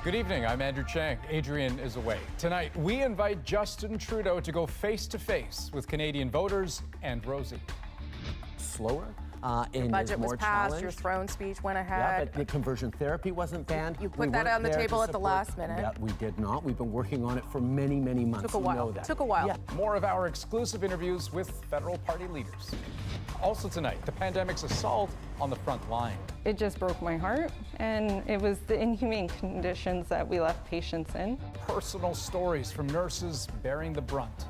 Good evening, I'm Andrew Chang. Adrienne is away. Tonight, we invite Justin Trudeau to go face-to-face with Canadian voters and Rosie. Slower. Your budget was passed, your throne speech went ahead. Yeah, but the conversion therapy wasn't banned. You put that on the table at the last minute. Yeah, we did not. We've been working on it for many, many months. Took a while. You know that. Took a while. Yeah. More of our exclusive interviews with federal party leaders. Also tonight, the pandemic's assault on the front line. It just broke my heart, and it was the inhumane conditions that we left patients in. Personal stories from nurses bearing the brunt.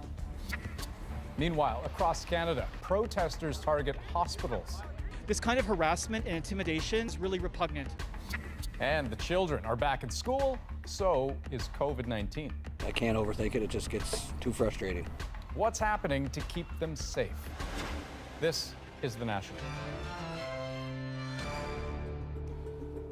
Meanwhile, across Canada, protesters target hospitals. This kind of harassment and intimidation is really repugnant. And the children are back in school, so is COVID-19. I can't overthink it, it just gets too frustrating. What's happening to keep them safe? This is The National.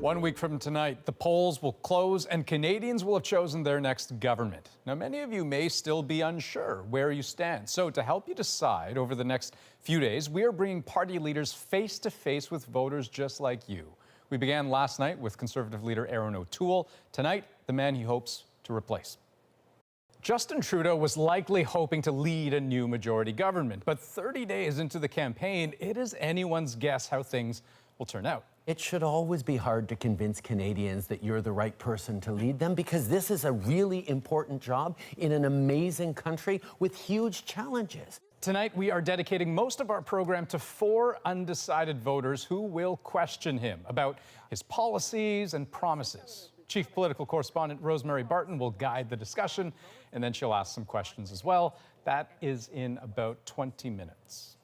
1 week from tonight, the polls will close and Canadians will have chosen their next government. Now, many of you may still be unsure where you stand. So to help you decide over the next few days, we are bringing party leaders face to face with voters just like you. We began last night with Conservative leader Arsenault. Tonight, the man he hopes to replace. Justin Trudeau was likely hoping to lead a new majority government, but 30 days into the campaign, it is anyone's guess how things will turn out. It should always be hard to convince Canadians that you're the right person to lead them, because this is a really important job in an amazing country with huge challenges. Tonight, we are dedicating most of our program to 4 undecided voters who will question him about his policies and promises. Chief Political Correspondent Rosemary Barton will guide the discussion, and then she'll ask some questions as well. That is in about 20 minutes.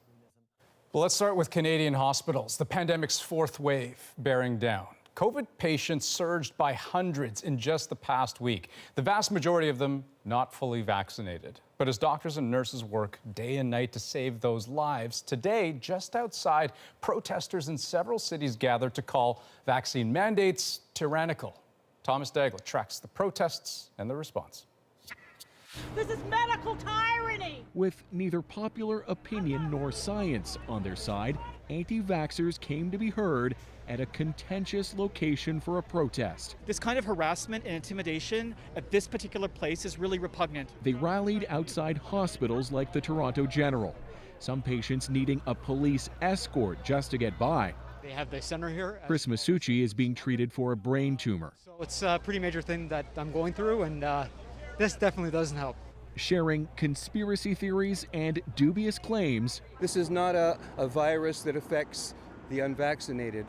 Well, let's start with Canadian hospitals. The pandemic's 4th wave bearing down. COVID patients surged by hundreds in just the past week, the vast majority of them not fully vaccinated. But as doctors and nurses work day and night to save those lives, today, just outside, protesters in several cities gathered to call vaccine mandates tyrannical. Thomas Daigle tracks the protests and the response. This is medical tyranny! With neither popular opinion nor science on their side, anti-vaxxers came to be heard at a contentious location for a protest. This kind of harassment and intimidation at this particular place is really repugnant. They rallied outside hospitals like the Toronto General, some patients needing a police escort just to get by. They have the center here. Chris Masucci is being treated for a brain tumor. So it's a pretty major thing that I'm going through, and this definitely doesn't help. Sharing conspiracy theories and dubious claims. This is not a virus that affects the unvaccinated.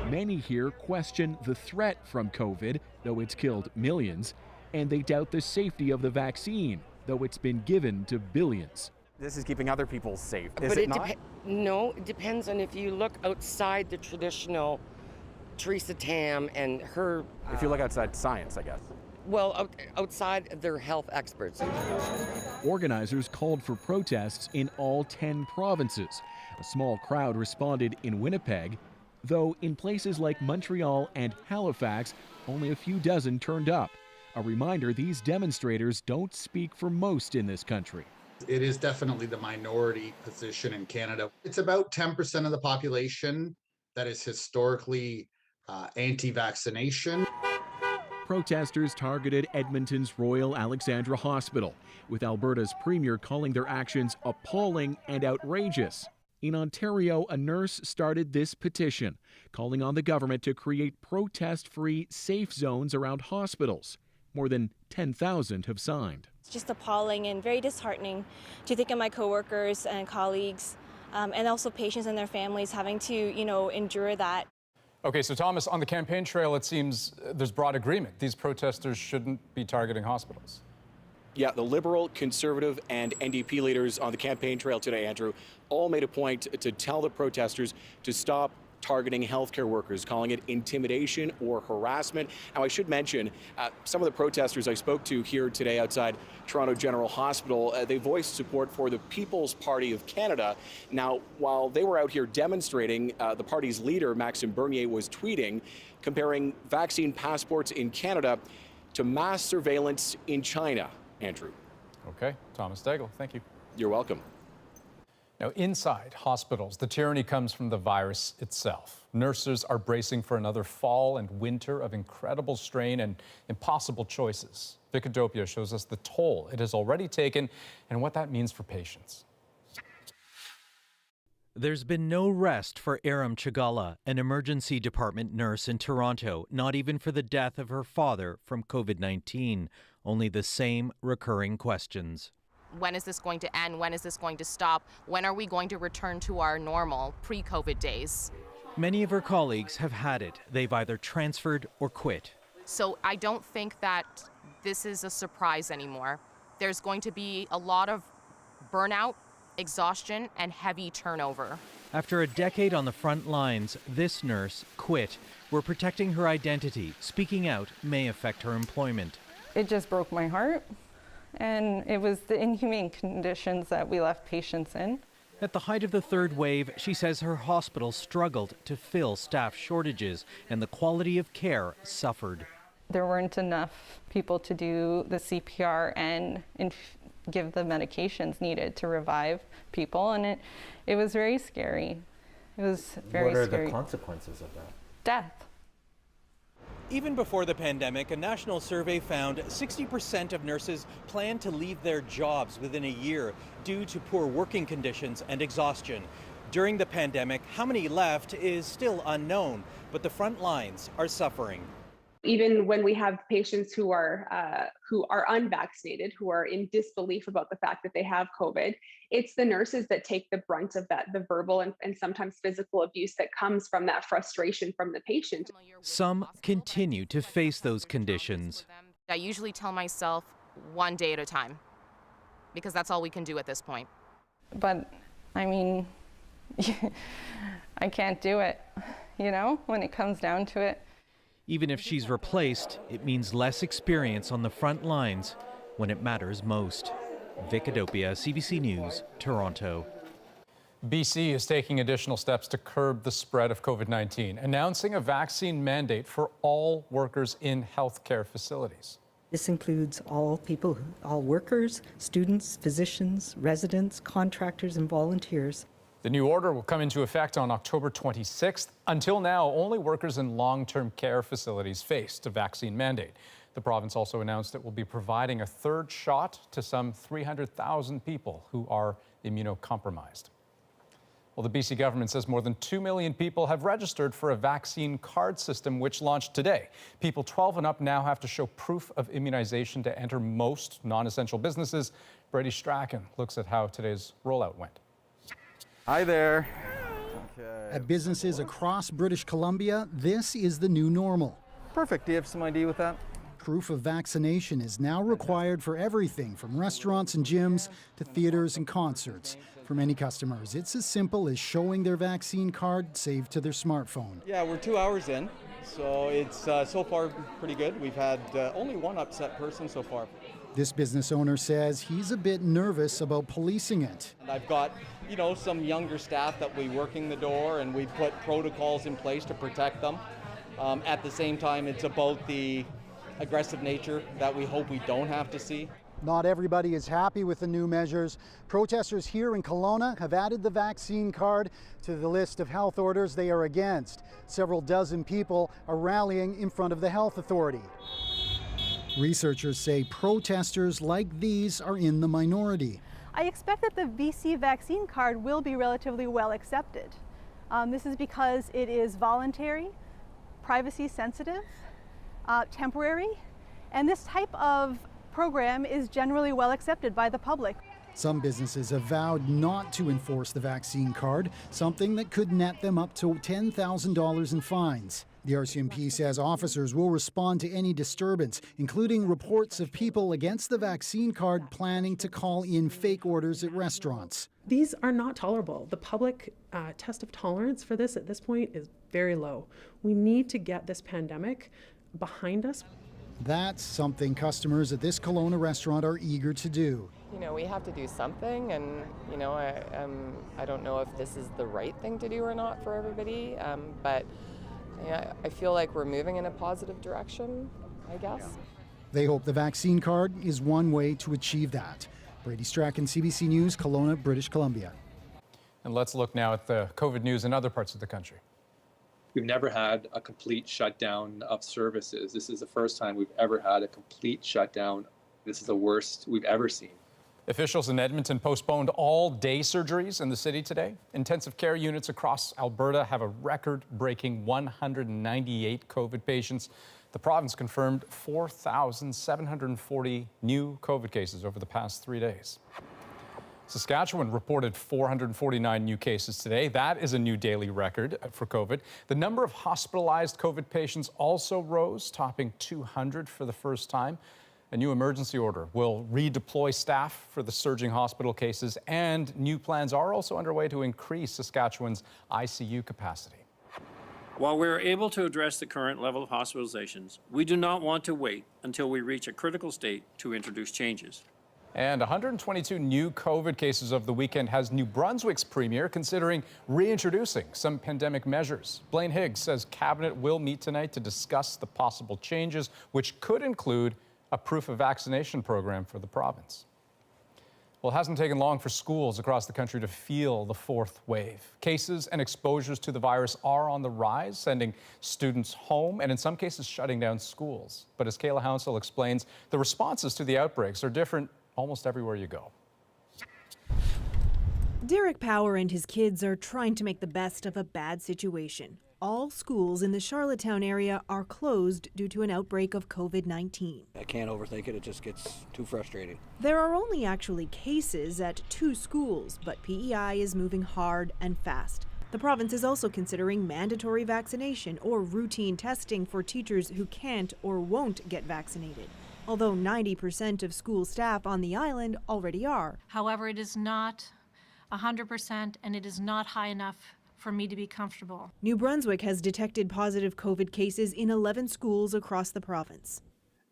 Many here question the threat from COVID, though it's killed millions, and they doubt the safety of the vaccine, though it's been given to billions. This is keeping other people safe, is but it not? No, it depends on if you look outside the traditional Theresa Tam and her... If you look outside science, I guess. Well, outside their health experts. Organizers called for protests in all 10 provinces. A small crowd responded in Winnipeg, though in places like Montreal and Halifax, only a few dozen turned up. A reminder, these demonstrators don't speak for most in this country. It is definitely the minority position in Canada. It's about 10% of the population that is historically anti-vaccination. Protesters targeted Edmonton's Royal Alexandra Hospital, with Alberta's premier calling their actions appalling and outrageous. In Ontario, a nurse started this petition, calling on the government to create protest-free safe zones around hospitals. More than 10,000 have signed. It's just appalling and very disheartening to think of my coworkers and colleagues and also patients and their families having to, endure that. Okay, so Thomas, on the campaign trail, it seems there's broad agreement. These protesters shouldn't be targeting hospitals. Yeah, the Liberal, Conservative, and NDP leaders on the campaign trail today, Andrew, all made a point to tell the protesters to stop targeting healthcare workers, calling it intimidation or harassment. Now, I should mention, some of the protesters I spoke to here today outside Toronto General Hospital, they voiced support for the People's Party of Canada. Now, while they were out here demonstrating, the party's leader, Maxime Bernier, was tweeting, comparing vaccine passports in Canada to mass surveillance in China. Andrew. Okay, Thomas Daigle, thank you. You're welcome. Now, inside hospitals, the tyranny comes from the virus itself. Nurses are bracing for another fall and winter of incredible strain and impossible choices. Vicadopia shows us the toll it has already taken and what that means for patients. There's been no rest for Aram Chagala, an emergency department nurse in Toronto, not even for the death of her father from COVID-19. Only the same recurring questions. When is this going to end? When is this going to stop? When are we going to return to our normal pre-COVID days? Many of her colleagues have had it. They've either transferred or quit. So I don't think that this is a surprise anymore. There's going to be a lot of burnout, exhaustion, and heavy turnover. After a decade on the front lines, this nurse quit. We're protecting her identity. Speaking out may affect her employment. It just broke my heart. And it was the inhumane conditions that we left patients in. At the height of the third wave, she says her hospital struggled to fill staff shortages and the quality of care suffered. There weren't enough people to do the CPR and give the medications needed to revive people, and it was very scary. It was very scary. What are the consequences of that? Death. Even before the pandemic, a national survey found 60% of nurses plan to leave their jobs within a year due to poor working conditions and exhaustion. During the pandemic, how many left is still unknown, but the front lines are suffering. Even when we have patients who are unvaccinated, who are in disbelief about the fact that they have COVID, it's the nurses that take the brunt of that, the verbal and sometimes physical abuse that comes from that frustration from the patient. Some continue to face those conditions. I usually tell myself one day at a time, because that's all we can do at this point. But I mean, I can't do it, when it comes down to it. Even if she's replaced, it means less experience on the front lines when it matters most. Vicadopia, CBC News, Toronto. BC is taking additional steps to curb the spread of COVID-19, announcing a vaccine mandate for all workers in healthcare facilities. This includes all workers, students, physicians, residents, contractors, and volunteers. The new order will come into effect on October 26th. Until now, only workers in long-term care facilities faced a vaccine mandate. The province also announced it will be providing a third shot to some 300,000 people who are immunocompromised. Well, the BC government says more than 2 million people have registered for a vaccine card system, which launched today. People 12 and up now have to show proof of immunization to enter most non-essential businesses. Brady Strachan looks at how today's rollout went. Hi there. At businesses across British Columbia, this is the new normal. Perfect. Do you have some ID with that? Proof of vaccination is now required for everything from restaurants and gyms to theaters and concerts. For many customers, it's as simple as showing their vaccine card saved to their smartphone. Yeah, we're 2 hours in, so it's so far pretty good. We've had only one upset person so far. This business owner says he's a bit nervous about policing it. And I've got, some younger staff that we working the door, and we put protocols in place to protect them. At the same time, it's about the aggressive nature that we hope we don't have to see. Not everybody is happy with the new measures. Protesters here in Kelowna have added the vaccine card to the list of health orders they are against. Several dozen people are rallying in front of the health authority. Researchers say protesters like these are in the minority. I expect that the BC vaccine card will be relatively well accepted. This is because it is voluntary, privacy sensitive, temporary, and this type of program is generally well accepted by the public. Some businesses have vowed not to enforce the vaccine card, something that could net them up to $10,000 in fines. The RCMP says officers will respond to any disturbance, including reports of people against the vaccine card planning to call in fake orders at restaurants. These are not tolerable. The public test of tolerance for this at this point is very low. We need to get this pandemic behind us. That's something customers at this Kelowna restaurant are eager to do. We have to do something, and I don't know if this is the right thing to do or not for everybody, but I feel like we're moving in a positive direction, I guess. They hope the vaccine card is one way to achieve that. Brady Strachan, CBC News, Kelowna, British Columbia. And let's look now at the COVID news in other parts of the country. We've never had a complete shutdown of services. This is the first time we've ever had a complete shutdown. This is the worst we've ever seen. Officials in Edmonton postponed all day surgeries in the city today. Intensive care units across Alberta have a record-breaking 198 COVID patients. The province confirmed 4,740 new COVID cases over the past 3 days. Saskatchewan reported 449 new cases today. That is a new daily record for COVID. The number of hospitalized COVID patients also rose, topping 200 for the first time. A new emergency order will redeploy staff for the surging hospital cases, and new plans are also underway to increase Saskatchewan's ICU capacity. While we are able to address the current level of hospitalizations, we do not want to wait until we reach a critical state to introduce changes. And 122 new COVID cases over the weekend has New Brunswick's premier considering reintroducing some pandemic measures. Blaine Higgs says Cabinet will meet tonight to discuss the possible changes, which could include a proof of vaccination program for the province. Well, it hasn't taken long for schools across the country to feel the fourth wave. Cases and exposures to the virus are on the rise, sending students home and in some cases shutting down schools. But as Kayla Hounsell explains, the responses to the outbreaks are different almost everywhere you go. Derek Power and his kids are trying to make the best of a bad situation. All schools in the Charlottetown area are closed due to an outbreak of COVID-19. I can't overthink it. It just gets too frustrating. There are only actually cases at 2 schools, but PEI is moving hard and fast. The province is also considering mandatory vaccination or routine testing for teachers who can't or won't get vaccinated, although 90% of school staff on the island already are. However, it is not 100% and it is not high enough for me to be comfortable. New Brunswick has detected positive COVID cases in 11 schools across the province.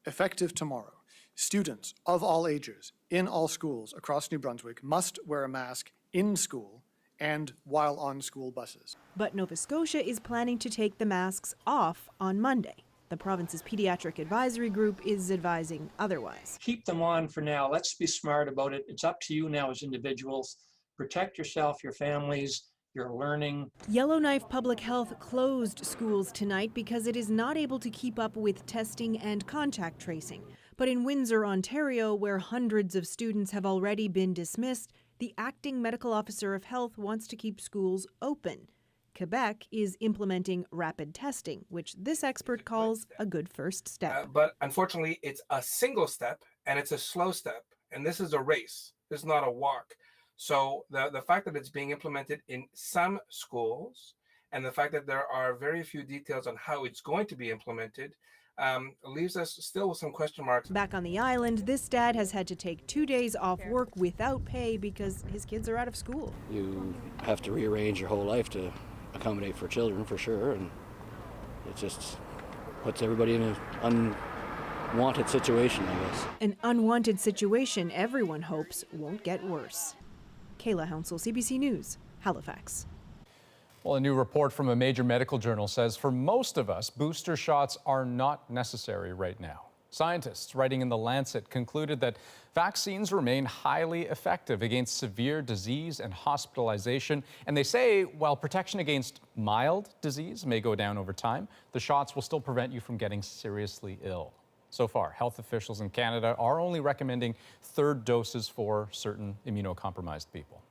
Effective tomorrow, students of all ages in all schools across New Brunswick must wear a mask in school and while on school buses. But Nova Scotia is planning to take the masks off on Monday. The province's pediatric advisory group is advising otherwise. Keep them on for now. Let's be smart about it. It's up to you now as individuals. Protect yourself, your families, your learning. Yellowknife Public Health closed schools tonight because it is not able to keep up with testing and contact tracing. But in Windsor, Ontario, where hundreds of students have already been dismissed, the acting medical officer of health wants to keep schools open. Quebec is implementing rapid testing, which this expert calls a good first step. But unfortunately, it's a single step and it's a slow step. And this is a race. This is not a walk. So the fact that it's being implemented in some schools and the fact that there are very few details on how it's going to be implemented leaves us still with some question marks. Back on the island, this dad has had to take 2 days off work without pay because his kids are out of school. You have to rearrange your whole life to accommodate for children, for sure, and it just puts everybody in an unwanted situation, I guess. An unwanted situation everyone hopes won't get worse. Kayla Hounsell, CBC News, Halifax. Well, a new report from a major medical journal says for most of us, booster shots are not necessary right now. Scientists writing in The Lancet concluded that vaccines remain highly effective against severe disease and hospitalization. And they say while protection against mild disease may go down over time, the shots will still prevent you from getting seriously ill. So far, health officials in Canada are only recommending 3rd doses for certain immunocompromised people.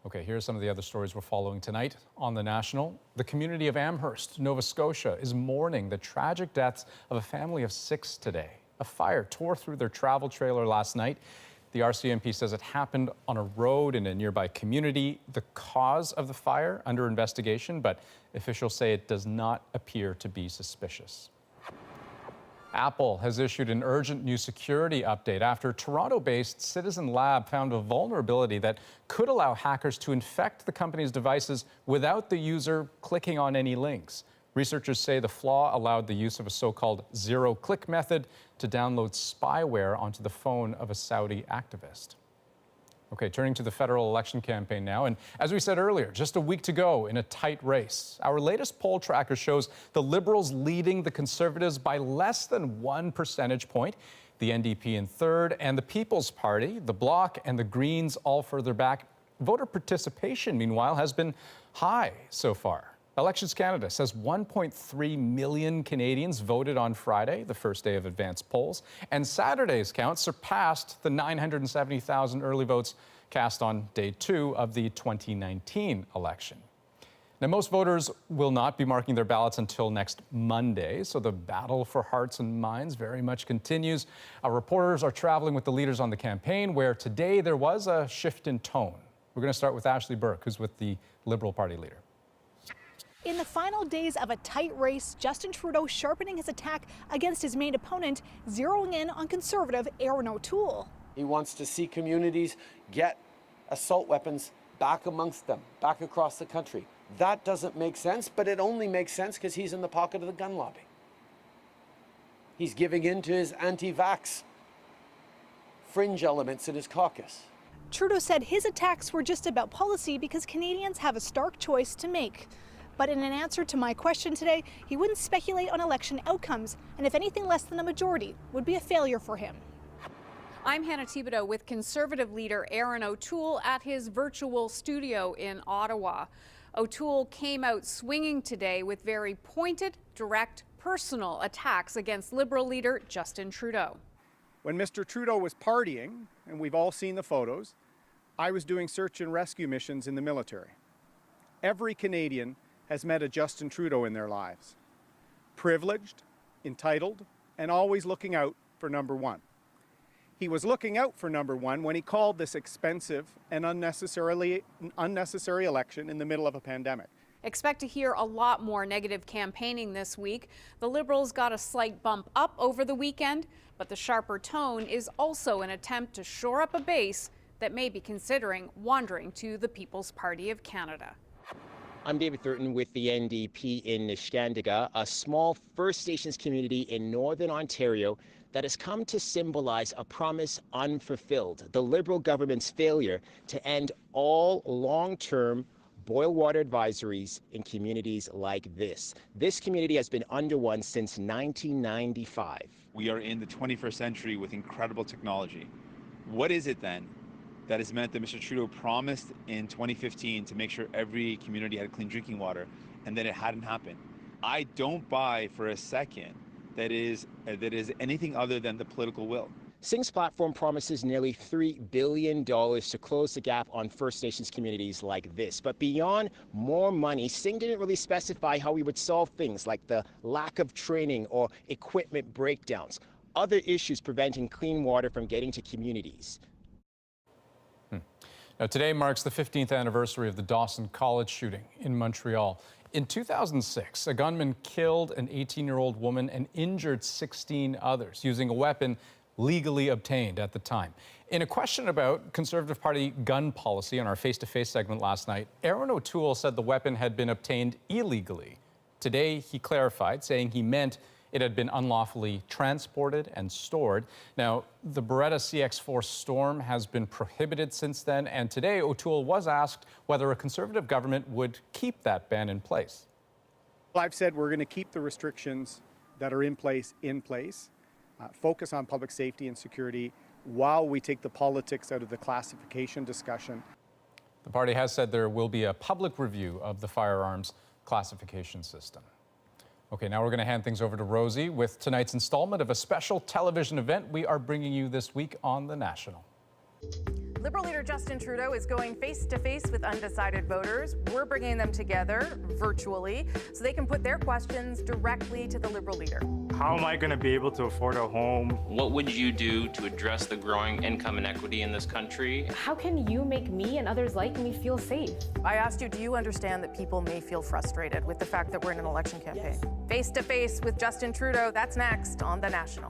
Okay, here's some of the other stories we're following tonight on The National. The community of Amherst, Nova Scotia, is mourning the tragic deaths of a family of 6 today. A fire tore through their travel trailer last night. The RCMP says it happened on a road in a nearby community. The cause of the fire under investigation, but officials say it does not appear to be suspicious. Apple has issued an urgent new security update after Toronto-based Citizen Lab found a vulnerability that could allow hackers to infect the company's devices without the user clicking on any links. Researchers say the flaw allowed the use of a so-called zero-click method to download spyware onto the phone of a Saudi activist. Okay, turning to the federal election campaign now. And as we said earlier, just a week to go in a tight race. Our latest poll tracker shows the Liberals leading the Conservatives by less than 1 percentage point. The NDP in 3rd, and the People's Party, the Bloc, and the Greens all further back. Voter participation, meanwhile, has been high so far. Elections Canada says 1.3 million Canadians voted on Friday, the first day of advanced polls, and Saturday's count surpassed the 970,000 early votes cast on day 2 of the 2019 election. Now, most voters will not be marking their ballots until next Monday, so the battle for hearts and minds very much continues. Our reporters are traveling with the leaders on the campaign, where today there was a shift in tone. We're going to start with Ashley Burke, who's with the Liberal Party leader. In the final days of a tight race, Justin Trudeau sharpening his attack against his main opponent, zeroing in on Conservative Arsenault Toole. He wants to see communities get assault weapons back amongst them, back across the country. That doesn't make sense, but it only makes sense because he's in the pocket of the gun lobby. He's giving in to his anti-vax fringe elements in his caucus. Trudeau said his attacks were just about policy because Canadians have a stark choice to make. But in an answer to my question today, he wouldn't speculate on election outcomes, and if anything less than a majority would be a failure for him. I'm Hannah Thibodeau with Conservative leader Arsenault Toole at his virtual studio in Ottawa. O'Toole came out swinging today with very pointed, direct, personal attacks against Liberal leader Justin Trudeau. When Mr. Trudeau was partying, and we've all seen the photos, I was doing search and rescue missions in the military. Every Canadian has met a Justin Trudeau in their lives. Privileged, entitled, and always looking out for number one. He was looking out for number one when he called this expensive and unnecessary election in the middle of a pandemic. Expect to hear a lot more negative campaigning this week. The Liberals got a slight bump up over the weekend, but the sharper tone is also an attempt to shore up a base that may be considering wandering to the People's Party of Canada. I'm David Thurton with the NDP in Niskandiga, a small First Nations community in Northern Ontario that has come to symbolize a promise unfulfilled, the Liberal government's failure to end all long-term boil water advisories in communities like this. This community has been under one since 1995. We are in the 21st century with incredible technology. What is it then that has meant that Mr. Trudeau promised in 2015 to make sure every community had clean drinking water, and then it hadn't happened? I don't buy for a second that is anything other than the political will. Sing's platform promises nearly $3 billion to close the gap on First Nations communities like this. But beyond more money, Singh didn't really specify how we would solve things like the lack of training or equipment breakdowns, other issues preventing clean water from getting to communities. Now, today marks the 15th anniversary of the Dawson College shooting in Montreal. In 2006, a gunman killed an 18-year-old woman and injured 16 others using a weapon legally obtained at the time. In a question about Conservative Party gun policy on our face-to-face segment last night, Arsenault Toole said the weapon had been obtained illegally. Today, he clarified, saying he meant it had been unlawfully transported and stored. Now, the Beretta CX-4 Storm has been prohibited since then, and today O'Toole was asked whether a Conservative government would keep that ban in place. Well, I've said we're going to keep the restrictions that are in place, focus on public safety and security while we take the politics out of the classification discussion. The party has said there will be a public review of the firearms classification system. Okay, now we're going to hand things over to Rosie with tonight's installment of a special television event we are bringing you this week on The National. Liberal leader Justin Trudeau is going face-to-face with undecided voters. We're bringing them together virtually so they can put their questions directly to the Liberal leader. How am I going to be able to afford a home? What would you do to address the growing income inequity in this country? How can you make me and others like me feel safe? I asked you, do you understand that people may feel frustrated with the fact that we're in an election campaign? Face-to-face with Justin Trudeau, that's next on The National.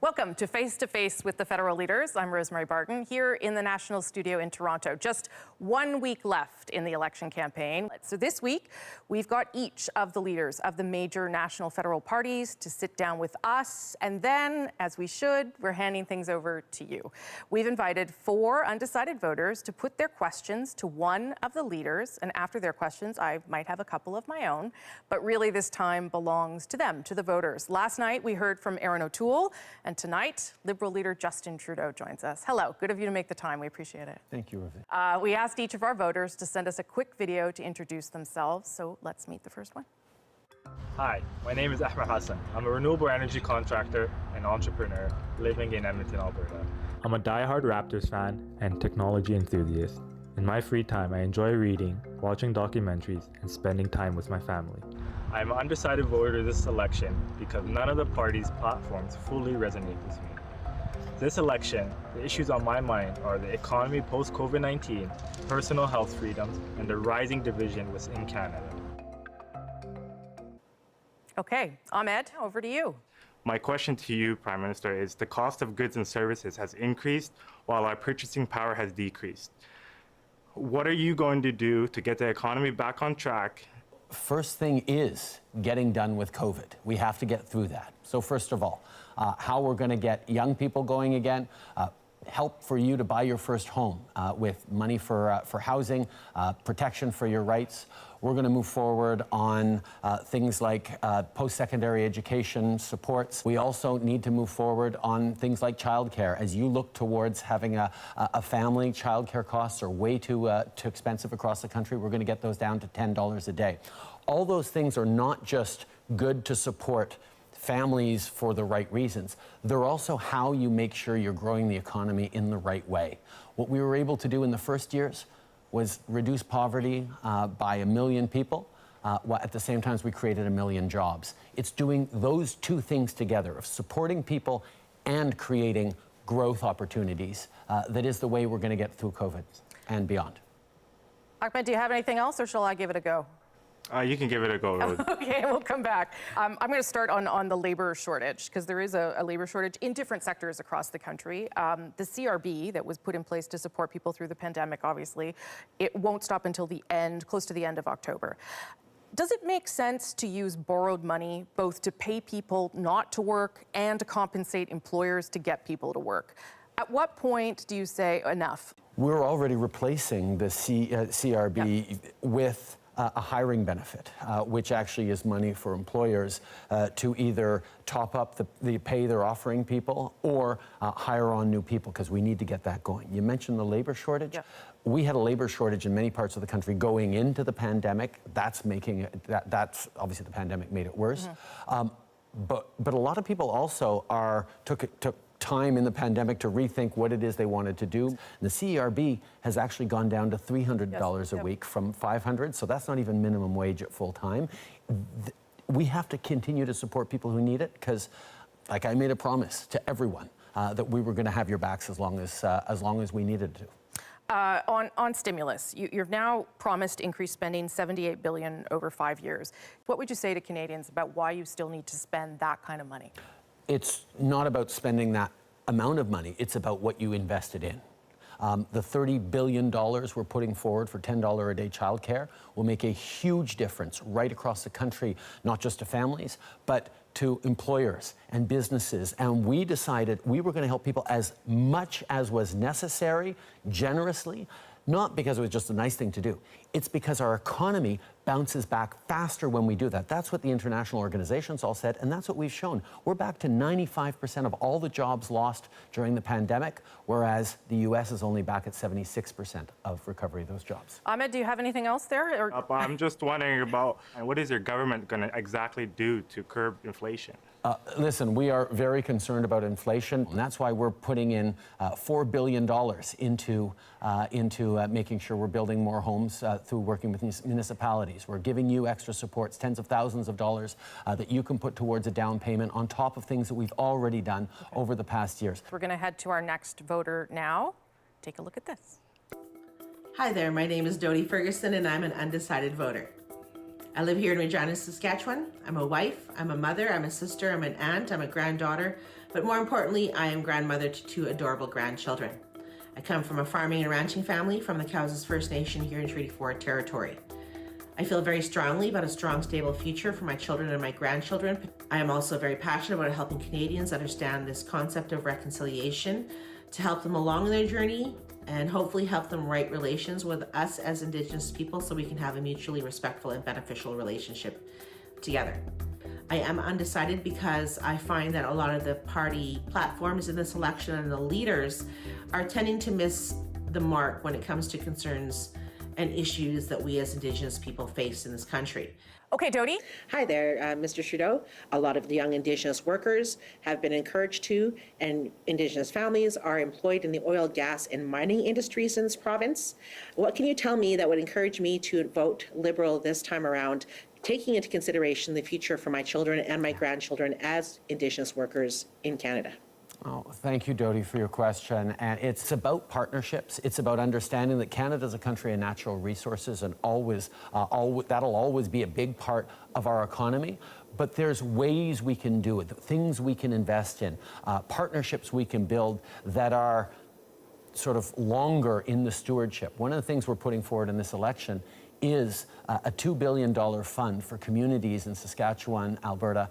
Welcome to Face with the Federal Leaders. I'm Rosemary Barton here in the National Studio in Toronto. Just 1 week left in the election campaign. So this week, we've got each of the leaders of the major national federal parties to sit down with us. And then, as we should, we're handing things over to you. We've invited 4 undecided voters to put their questions to one of the leaders. And after their questions, I might have a couple of my own. But really, this time belongs to them, to the voters. Last night, we heard from Erin O'Toole. And tonight, Liberal leader Justin Trudeau joins us. Hello, good of you to make the time. We appreciate it. Thank you, Rosie. We asked each of our voters to send us a quick video to introduce themselves. So let's meet the first one. Hi, my name is Ahmed Hassan. I'm a renewable energy contractor and entrepreneur living in Edmonton, Alberta. I'm a diehard Raptors fan and technology enthusiast. In my free time, I enjoy reading, watching documentaries, and spending time with my family. I'm an undecided voter this election because none of the party's platforms fully resonate with me. This election, the issues on my mind are the economy post-COVID-19, personal health freedoms, and the rising division within Canada. Okay, Ahmed, over to you. My question to you, Prime Minister, is the cost of goods and services has increased while our purchasing power has decreased. What are you going to do to get the economy back on track? First thing is getting done with COVID. We have to get through that. So first of all, how we're going to get young people going again, help for you to buy your first home with money for housing, protection for your rights. We're going to move forward on things like post-secondary education supports. We also need to move forward on things like childcare. As you look towards having a family, childcare costs are way too expensive across the country. We're going to get those down to $10 a day. All those things are not just good to support families for the right reasons. They're also how you make sure you're growing the economy in the right way. What we were able to do in the first years was reduce poverty by 1 million people. While at the same time, we created 1 million jobs. It's doing those two things together, of supporting people and creating growth opportunities, that is the way we're going to get through COVID and beyond. Ahmed, do you have anything else, or shall I give it a go? You can give it a go, Rose. Okay, we'll come back. I'm going to start on the labor shortage, because there is a labor shortage in different sectors across the country. The CRB that was put in place to support people through the pandemic, obviously, it won't stop until the end, close to the end of October. Does it make sense to use borrowed money both to pay people not to work and to compensate employers to get people to work? At what point do you say enough? We're already replacing the CRB with a hiring benefit, which actually is money for employers to either top up the pay they're offering people or hire on new people, because we need to get that going. You mentioned the labor shortage. Yeah. We had a labor shortage in many parts of the country going into the pandemic. That's that's obviously the pandemic made it worse. Mm-hmm. But a lot of people also took time in the pandemic to rethink what it is they wanted to do. The CERB has actually gone down to $300 a week from $500, so that's not even minimum wage at full time. We have to continue to support people who need it, because, like, I made a promise to everyone that we were going to have your backs as long as we needed to. On stimulus, you've now promised increased spending, $78 billion over 5 years. What would you say to Canadians about why you still need to spend that kind of money? It's not about spending that amount of money. It's about what you invested in. The $30 billion we're putting forward for $10 a day childcare will make a huge difference right across the country, not just to families, but to employers and businesses. And we decided we were going to help people as much as was necessary, generously, not because it was just a nice thing to do. It's because our economy bounces back faster when we do that. That's what the international organizations all said, and that's what we've shown. We're back to 95% of all the jobs lost during the pandemic, whereas the US is only back at 76% of recovery of those jobs. Ahmed, do you have anything else there? I'm just wondering about, what is your government going to exactly do to curb inflation? Listen, we are very concerned about inflation, and that's why we're putting in $4 billion into making sure we're building more homes through working with municipalities. We're giving you extra supports, tens of thousands of dollars that you can put towards a down payment on top of things that we've already done over the past years. We're going to head to our next voter now. Take a look at this. Hi there, my name is Dodie Ferguson, and I'm an undecided voter. I live here in Regina, Saskatchewan. I'm a wife, I'm a mother, I'm a sister, I'm an aunt, I'm a granddaughter, but more importantly, I am grandmother to 2 adorable grandchildren. I come from a farming and ranching family from the Cowes First Nation here in Treaty 4 territory. I feel very strongly about a strong, stable future for my children and my grandchildren. I am also very passionate about helping Canadians understand this concept of reconciliation to help them along their journey and hopefully help them right relations with us as Indigenous people so we can have a mutually respectful and beneficial relationship together. I am undecided because I find that a lot of the party platforms in this election and the leaders are tending to miss the mark when it comes to concerns and issues that we as Indigenous people face in this country. Okay, Dodie. Hi there, Mr. Trudeau. A lot of the young Indigenous workers have been encouraged to, and Indigenous families are employed in the oil, gas, and mining industries in this province. What can you tell me that would encourage me to vote Liberal this time around, taking into consideration the future for my children and my grandchildren as Indigenous workers in Canada? Oh, thank you, Dodie, for your question. And it's about partnerships. It's about understanding that Canada is a country of natural resources, and that'll always be a big part of our economy. But there's ways we can do it, things we can invest in, partnerships we can build that are sort of longer in the stewardship. One of the things we're putting forward in this election is a $2 billion fund for communities in Saskatchewan, Alberta,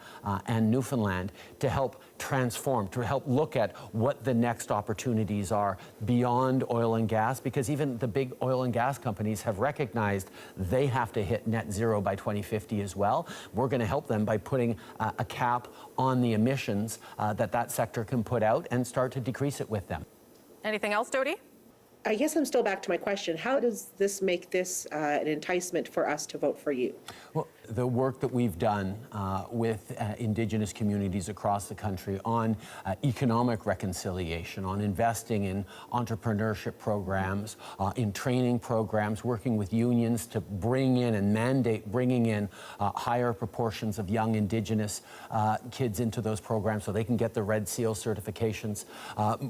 and Newfoundland to help transform, to help look at what the next opportunities are beyond oil and gas, because even the big oil and gas companies have recognized they have to hit net zero by 2050 as well. We're going to help them by putting a cap on the emissions that sector can put out and start to decrease it with them. Anything else, Dodie? I guess I'm still back to my question. How does this make this an enticement for us to vote for you? Well, the work that we've done with Indigenous communities across the country on economic reconciliation, on investing in entrepreneurship programs, in training programs, working with unions to bring in and mandate bringing in higher proportions of young Indigenous kids into those programs so they can get the Red Seal certifications,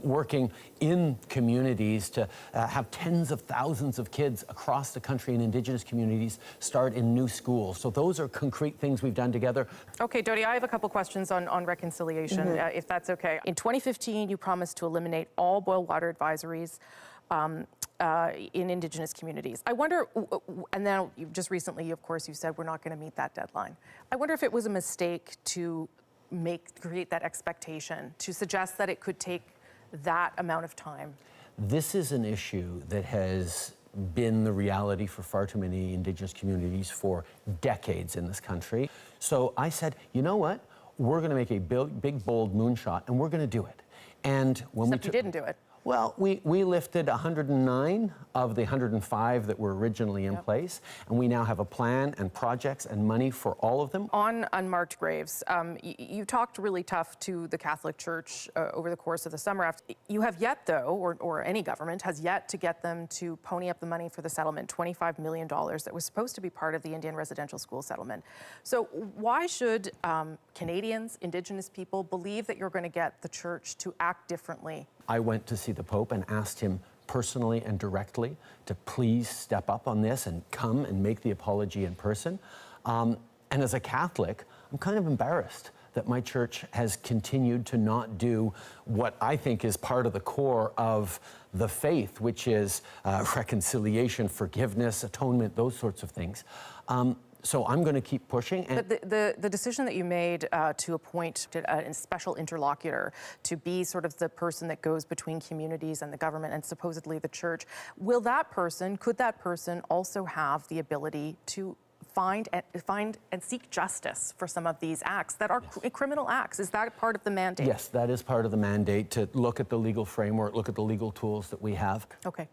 working in communities to have tens of thousands of kids across the country in Indigenous communities start in new schools. So those are concrete things we've done together. Okay, Dodie, I have a couple questions on reconciliation, if that's okay. In 2015, you promised to eliminate all boil water advisories in Indigenous communities. I wonder, and now just recently, of course, you said we're not going to meet that deadline. I wonder if it was a mistake to create that expectation, to suggest that it could take that amount of time. This is an issue that has been the reality for far too many Indigenous communities for decades in this country. So I said, you know what? We're going to make a big, bold moonshot, and we're going to do it. And when Except you didn't do it. Well, we lifted 109 of the 105 that were originally in place, and we now have a plan and projects and money for all of them. On unmarked graves, you talked really tough to the Catholic Church over the course of the summer. You have yet, though, or any government has yet to get them to pony up the money for the settlement, $25 million that was supposed to be part of the Indian residential school settlement. So why should Canadians, Indigenous people, believe that you're going to get the Church to act differently? I went to see the Pope and asked him personally and directly to please step up on this and come and make the apology in person. And as a Catholic, I'm kind of embarrassed that my church has continued to not do what I think is part of the core of the faith, which is reconciliation, forgiveness, atonement, those sorts of things. So I'm going to keep pushing. But the decision that you made to appoint a special interlocutor to be sort of the person that goes between communities and the government and supposedly the church, could that person also have the ability to find and seek justice for some of these acts that are criminal acts? Is that part of the mandate? Yes, that is part of the mandate, to look at the legal framework, look at the legal tools that we have. Okay.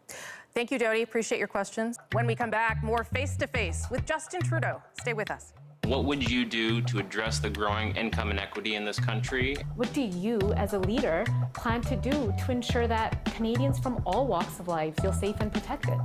Thank you, Dodie. Appreciate your questions. When we come back, more face-to-face with Justin Trudeau. Stay with us. What would you do to address the growing income inequity in this country? What do you, as a leader, plan to do to ensure that Canadians from all walks of life feel safe and protected?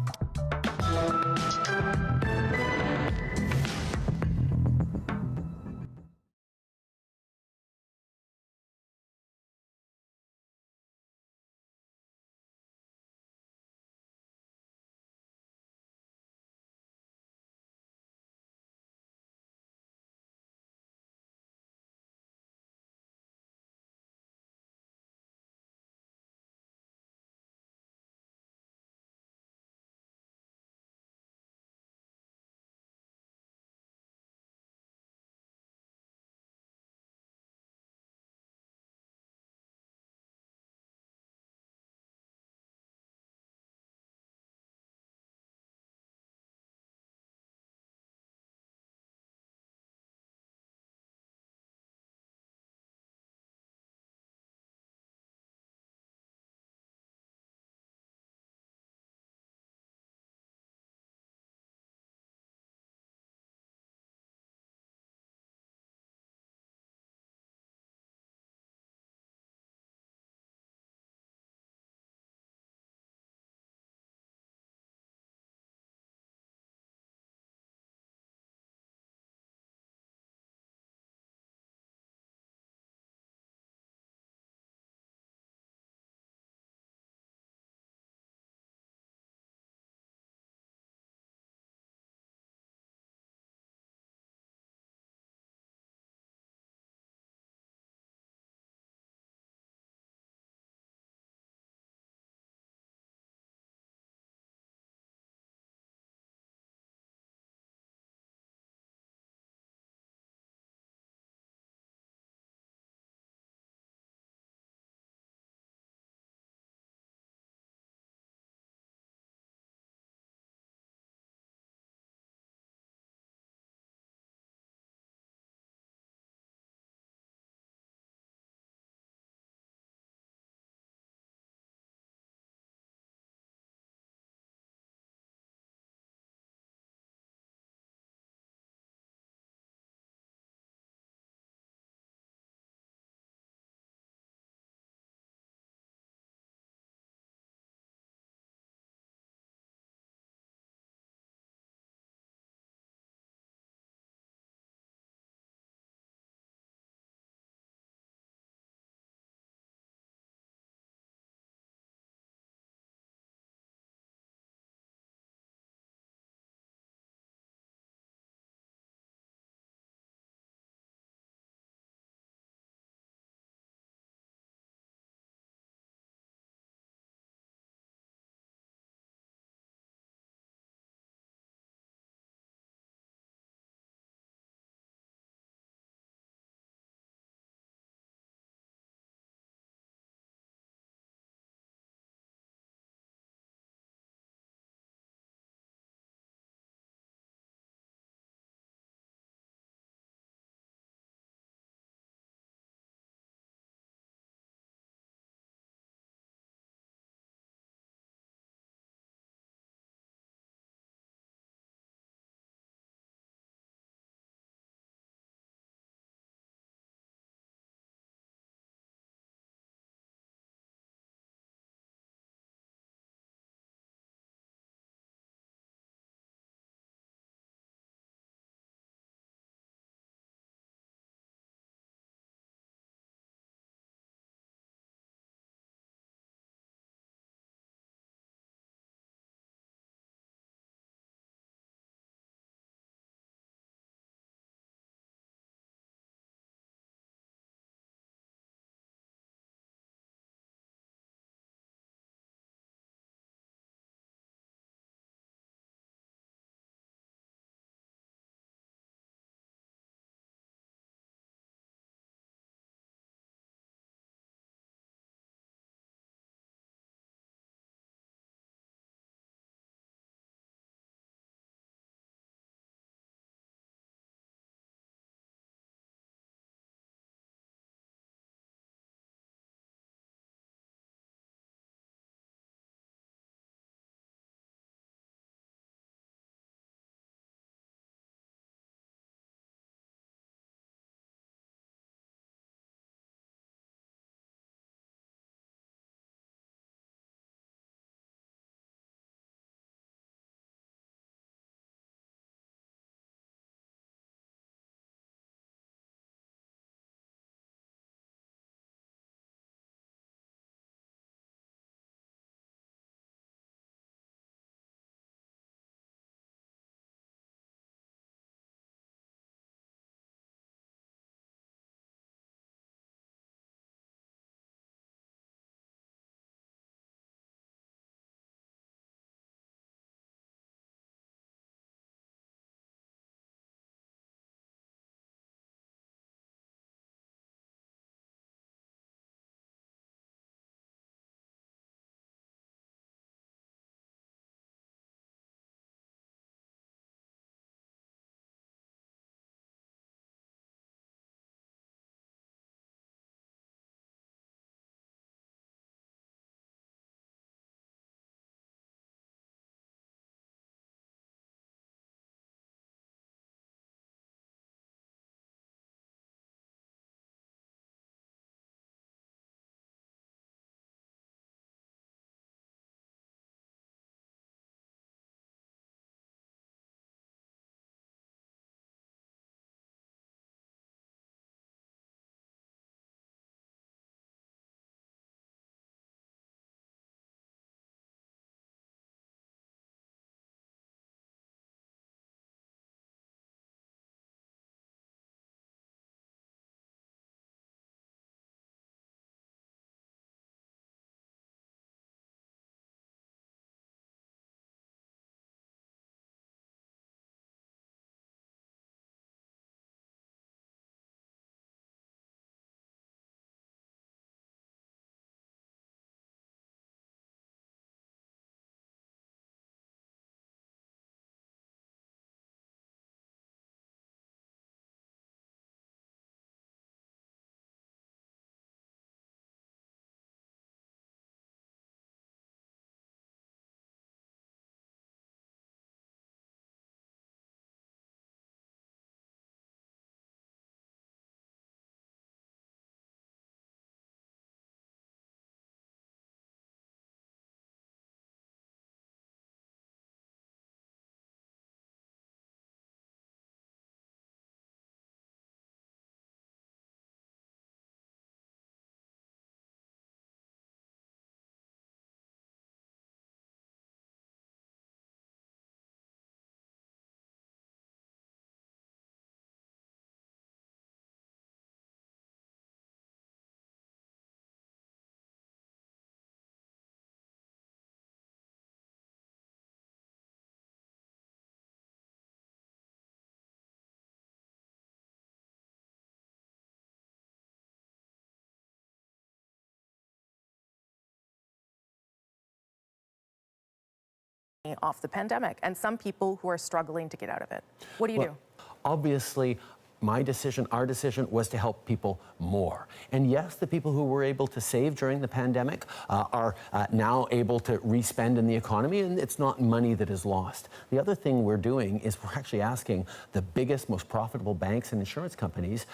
off the pandemic and some people who are struggling to get out of it. What do you do? Obviously, my decision, our decision, was to help people more. And yes, the people who were able to save during the pandemic are now able to respend in the economy, and it's not money that is lost. The other thing we're doing is we're actually asking the biggest, most profitable banks and insurance companies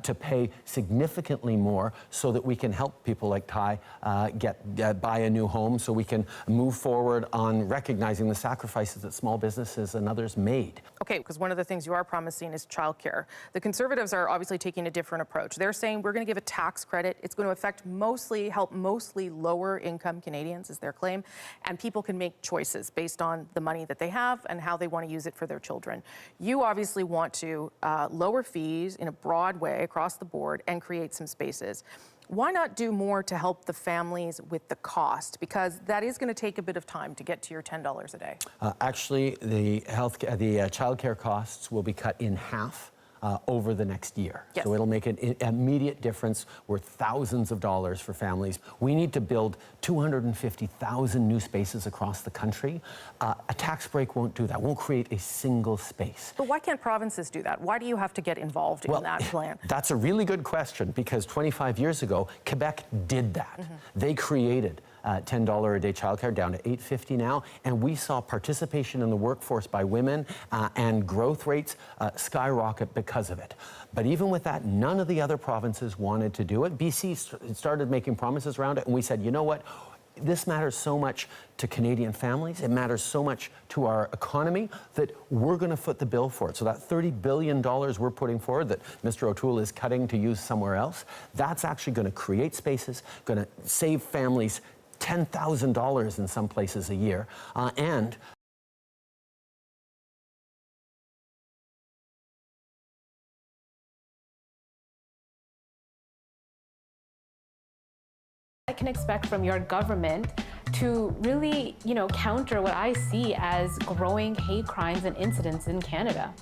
to pay significantly more so that we can help people like Ty buy a new home, so we can move forward on recognizing the sacrifices that small businesses and others made. Okay, because one of the things you are promising is childcare. The Conservatives are obviously taking a different approach. They're saying we're going to give a tax credit. It's going to help mostly lower income Canadians, is their claim, and people can make choices based on the money that they have and how they want to use it for their children. You obviously want to lower fees in a broad way across the board and create some spaces. Why not do more to help the families with the cost? Because that is going to take a bit of time to get to your $10 a day. Actually, the childcare costs will be cut in half over the next year. Yes. So it'll make an immediate difference worth thousands of dollars for families. We need to build 250,000 new spaces across the country. A tax break won't do that, won't create a single space. But why can't provinces do that? Why do you have to get involved in that plan? That's a really good question, because 25 years ago, Quebec did that. Mm-hmm. They created $10 a day childcare down to $8.50 now, and we saw participation in the workforce by women and growth rates skyrocket because of it. But even with that, none of the other provinces wanted to do it. BC started making promises around it, and we said, you know what? This matters so much to Canadian families, it matters so much to our economy, that we're going to foot the bill for it. So that $30 billion we're putting forward that Mr. O'Toole is cutting to use somewhere else, that's actually going to create spaces, going to save families $10,000 in some places a year, and I can expect from your government to really, counter what I see as growing hate crimes and incidents in Canada.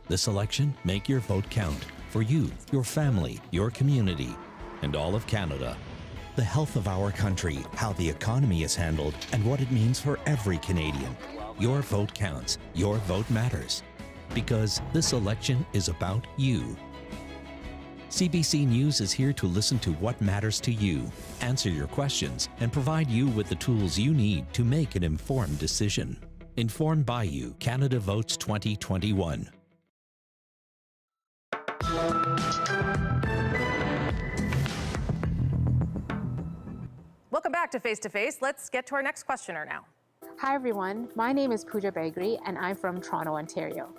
This election, make your vote count for you, your family, your community, and all of Canada. The health of our country, how the economy is handled, and what it means for every Canadian. Your vote counts. Your vote matters. Because this election is about you. CBC News is here to listen to what matters to you, answer your questions, and provide you with the tools you need to make an informed decision. Informed by you, Canada Votes 2021. Welcome back to Face to Face. Let's get to our next questioner now. Hi everyone, my name is Pooja Begri and I'm from Toronto, Ontario.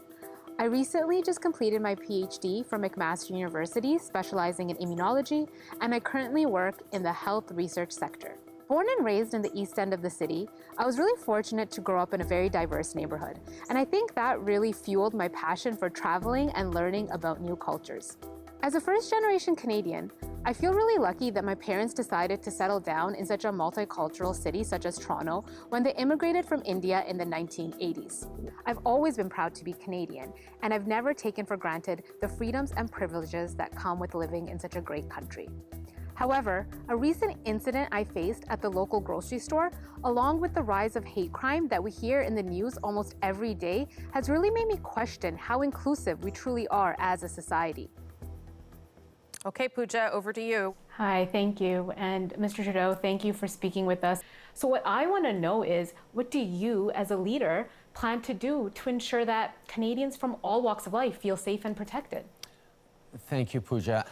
I recently just completed my PhD from McMaster University, specializing in immunology, and I currently work in the health research sector. Born and raised in the east end of the city, I was really fortunate to grow up in a very diverse neighborhood, and I think that really fueled my passion for traveling and learning about new cultures. As a first-generation Canadian, I feel really lucky that my parents decided to settle down in such a multicultural city such as Toronto when they immigrated from India in the 1980s. I've always been proud to be Canadian, and I've never taken for granted the freedoms and privileges that come with living in such a great country. However, a recent incident I faced at the local grocery store, along with the rise of hate crime that we hear in the news almost every day, has really made me question how inclusive we truly are as a society. Okay, Pooja, over to you. Hi, thank you. And Mr. Trudeau, thank you for speaking with us. So what I want to know is, what do you, as a leader, plan to do to ensure that Canadians from all walks of life feel safe and protected? Thank you, Pooja.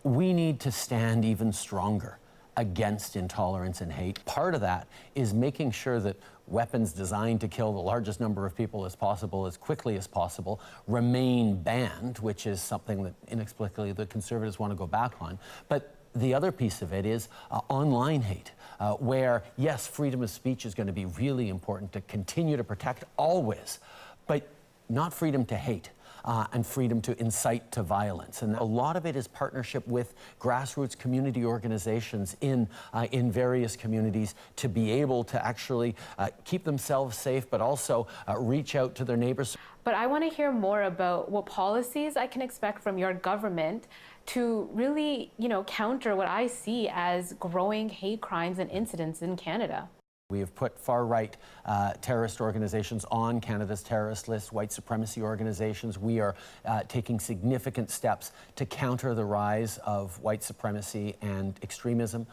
We need to stand even stronger against intolerance and hate. Part of that is making sure that weapons designed to kill the largest number of people as possible, as quickly as possible, remain banned, which is something that inexplicably the Conservatives want to go back on. But the other piece of it is online hate, where, yes, freedom of speech is going to be really important to continue to protect always, but not freedom to hate. And freedom to incite to violence. And a lot of it is partnership with grassroots community organizations in various communities to be able to actually keep themselves safe, but also reach out to their neighbors. But I want to hear more about what policies I can expect from your government to really, counter what I see as growing hate crimes and incidents in Canada. We have put far-right terrorist organizations on Canada's terrorist list, white supremacy organizations. We are taking significant steps to counter the rise of white supremacy and extremism.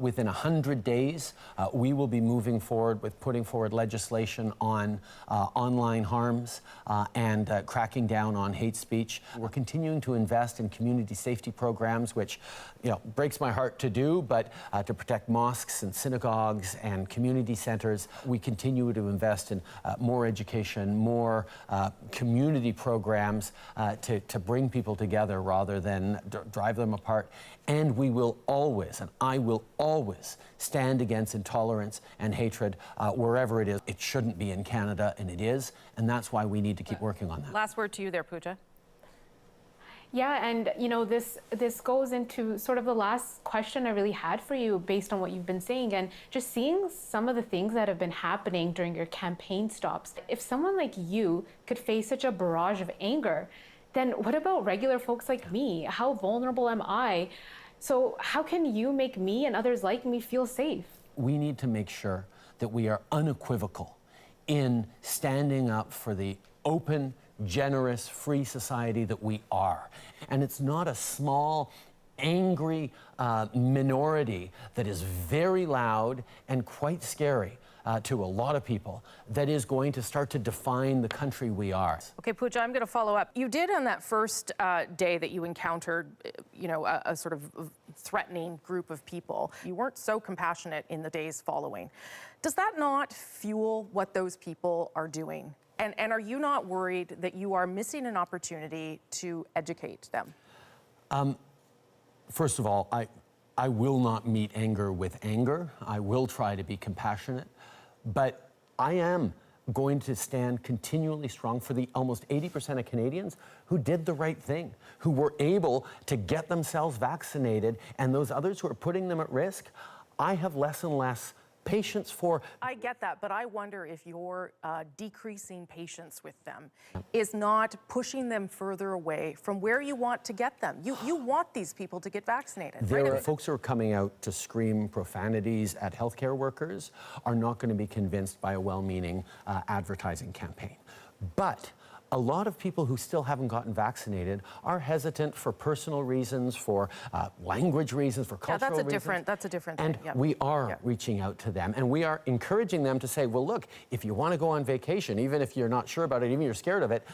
Within 100 days, we will be moving forward with putting forward legislation on online harms and cracking down on hate speech. We're continuing to invest in community safety programs, which breaks my heart to do, but to protect mosques and synagogues and community centers. We continue to invest in more education, more community programs to bring people together rather than drive them apart. And we will always, and I will always, stand against intolerance and hatred wherever it is. It shouldn't be in Canada, and it is, and that's why we need to keep working on that. Last word to you there, Pooja. Yeah, and this goes into sort of the last question I really had for you based on what you've been saying, and just seeing some of the things that have been happening during your campaign stops. If someone like you could face such a barrage of anger, then what about regular folks like me? How vulnerable am I? So how can you make me and others like me feel safe? We need to make sure that we are unequivocal in standing up for the open, generous, free society that we are. And it's not a small, angry minority that is very loud and quite scary to a lot of people that is going to start to define the country we are. Okay, Pooja, I'm going to follow up. You did on that first day that you encountered, a sort of threatening group of people. You weren't so compassionate in the days following. Does that not fuel what those people are doing? And are you not worried that you are missing an opportunity to educate them? First of all, I will not meet anger with anger. I will try to be compassionate. But I am going to stand continually strong for the almost 80% of Canadians who did the right thing, who were able to get themselves vaccinated, and those others who are putting them at risk. I have less and less patience for... I get that, but I wonder if your decreasing patience with them is not pushing them further away from where you want to get them. You want these people to get vaccinated. There right? are folks who are coming out to scream profanities at healthcare workers are not going to be convinced by a well-meaning advertising campaign. But a lot of people who still haven't gotten vaccinated are hesitant for personal reasons, for language reasons, for cultural reasons. That's a different and thing. we are reaching out to them, and we are encouraging them to say, well, look, if you want to go on vacation, even if you're not sure about it, even if you're scared of it,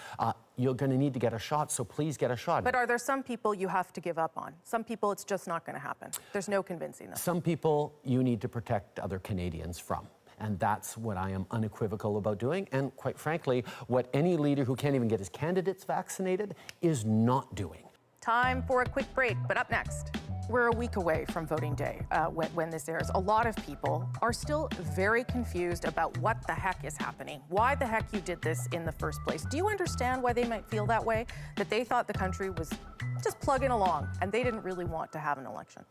you're going to need to get a shot, so please get a shot. But are there some people you have to give up on? Some people, it's just not going to happen. There's no convincing them. Some people you need to protect other Canadians from. And that's what I am unequivocal about doing. And quite frankly, what any leader who can't even get his candidates vaccinated is not doing. Time for a quick break, but up next, we're a week away from voting day when this airs. A lot of people are still very confused about what the heck is happening, why the heck you did this in the first place. Do you understand why they might feel that way? That they thought the country was just plugging along and they didn't really want to have an election.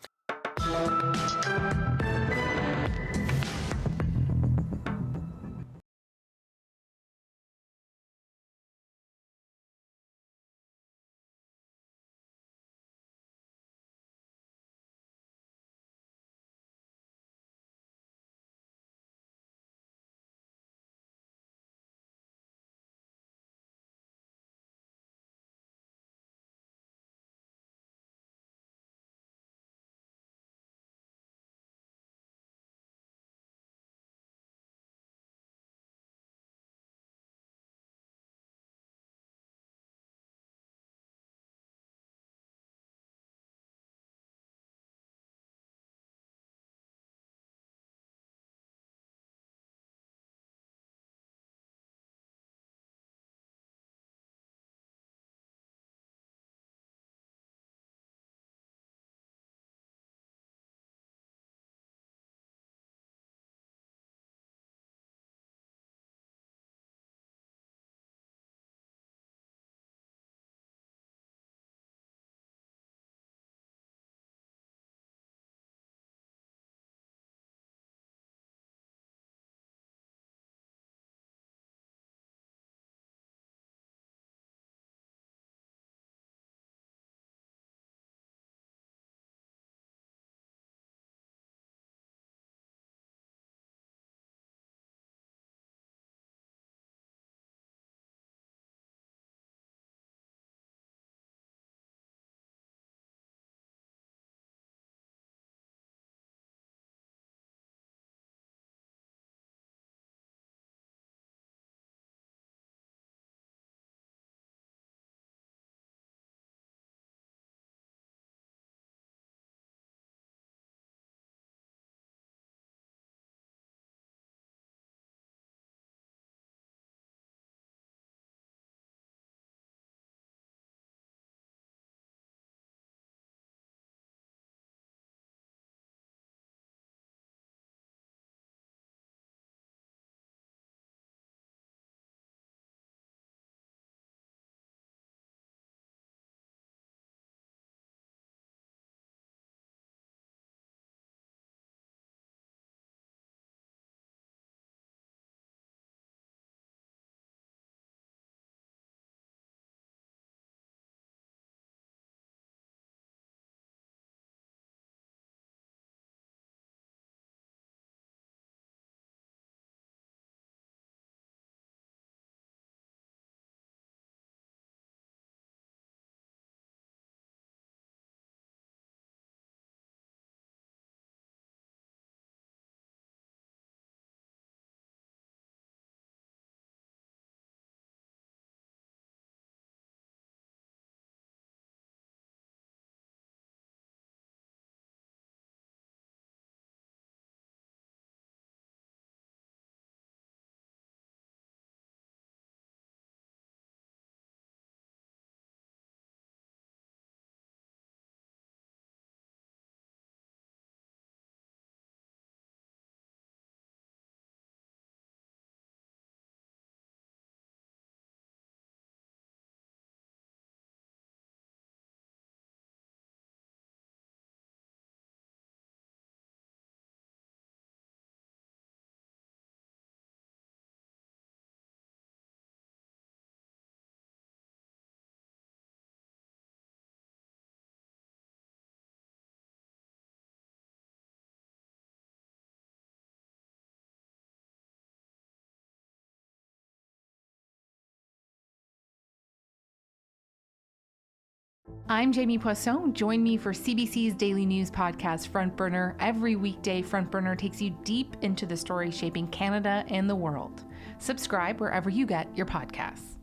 I'm Jamie Poisson. Join me for CBC's daily news podcast, Front Burner. Every weekday, Front Burner takes you deep into the stories shaping Canada and the world. Subscribe wherever you get your podcasts.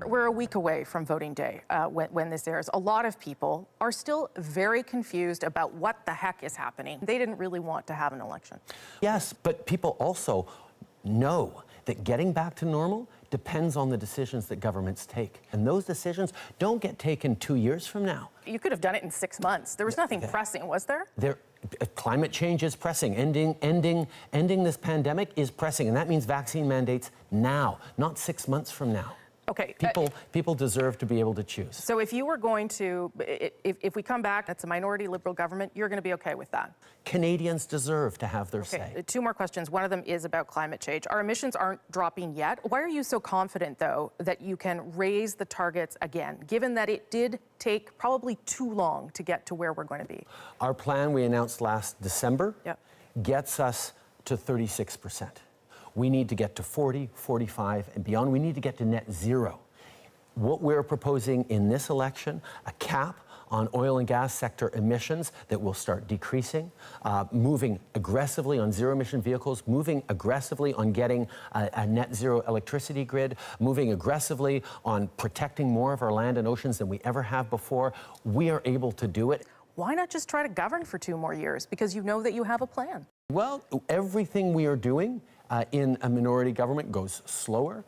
We're a week away from voting day when this airs. A lot of people are still very confused about what the heck is happening. They didn't really want to have an election. Yes, but people also know that getting back to normal depends on the decisions that governments take. And those decisions don't get taken 2 years from now. You could have done it in 6 months. There was nothing pressing, was there? Climate change is pressing. Ending this pandemic is pressing. And that means vaccine mandates now, not 6 months from now. Okay. People deserve to be able to choose. So if you were going to, if we come back, it's a minority Liberal government, you're going to be okay with that? Canadians deserve to have their say. 2 more questions. One of them is about climate change. Our emissions aren't dropping yet. Why are you so confident, though, that you can raise the targets again, given that it did take probably too long to get to where we're going to be? Our plan we announced last December gets us to 36%. We need to get to 40, 45, and beyond. We need to get to net zero. What we're proposing in this election, a cap on oil and gas sector emissions that will start decreasing, moving aggressively on zero-emission vehicles, moving aggressively on getting a net zero electricity grid, moving aggressively on protecting more of our land and oceans than we ever have before. We are able to do it. Why not just try to govern for 2 more years? Because you know that you have a plan. Well, everything we are doing in a minority government goes slower.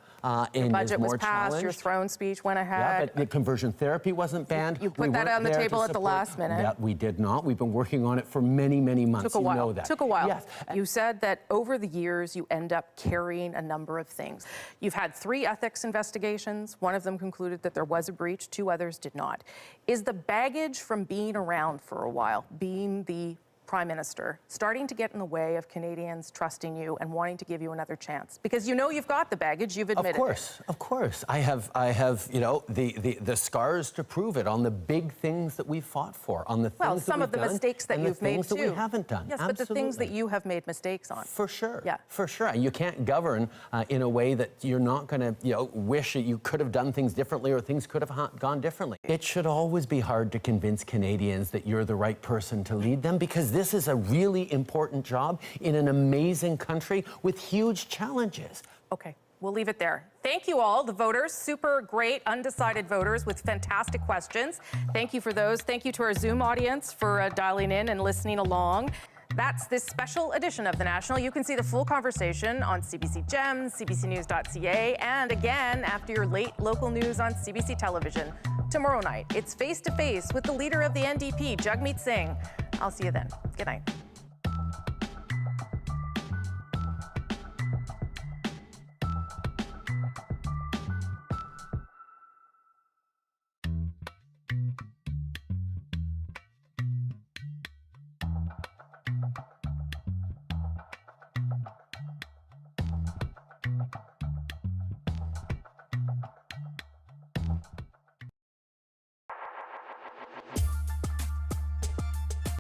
Your budget was passed, your throne speech went ahead. Yeah, but the conversion therapy wasn't banned. You put that on the table at the last minute. That we did not. We've been working on it for many, many months. Took a while. You know that. Took a while. Yes. You said that over the years you end up carrying a number of things. You've had 3 ethics investigations. One of them concluded that there was a breach. 2 others did not. Is the baggage from being around for a while, being the Prime Minister, starting to get in the way of Canadians trusting you and wanting to give you another chance? Because you know you've got the baggage, you've admitted it. Of course. I have, you know, the scars to prove it on the big things that we fought for, on the things that we've done. Well, some of the mistakes that you've made too. And the things that we haven't done. Yes, Absolutely. but the things that you have made mistakes on. For sure. Yeah. For sure. You can't govern in a way that you're not going to, you know, wish that you could have done things differently or things could have gone differently. It should always be hard to convince Canadians that you're the right person to lead them, because this is a really important job in an amazing country with huge challenges. Okay, we'll leave it there. Thank you all, the voters, super great undecided voters with fantastic questions. Thank you for those. Thank you to our Zoom audience for dialing in and listening along. That's this special edition of The National. You can see the full conversation on CBC Gems, cbcnews.ca, and again after your late local news on CBC television. Tomorrow night, it's face-to-face with the leader of the NDP, Jagmeet Singh. I'll see you then. Good night.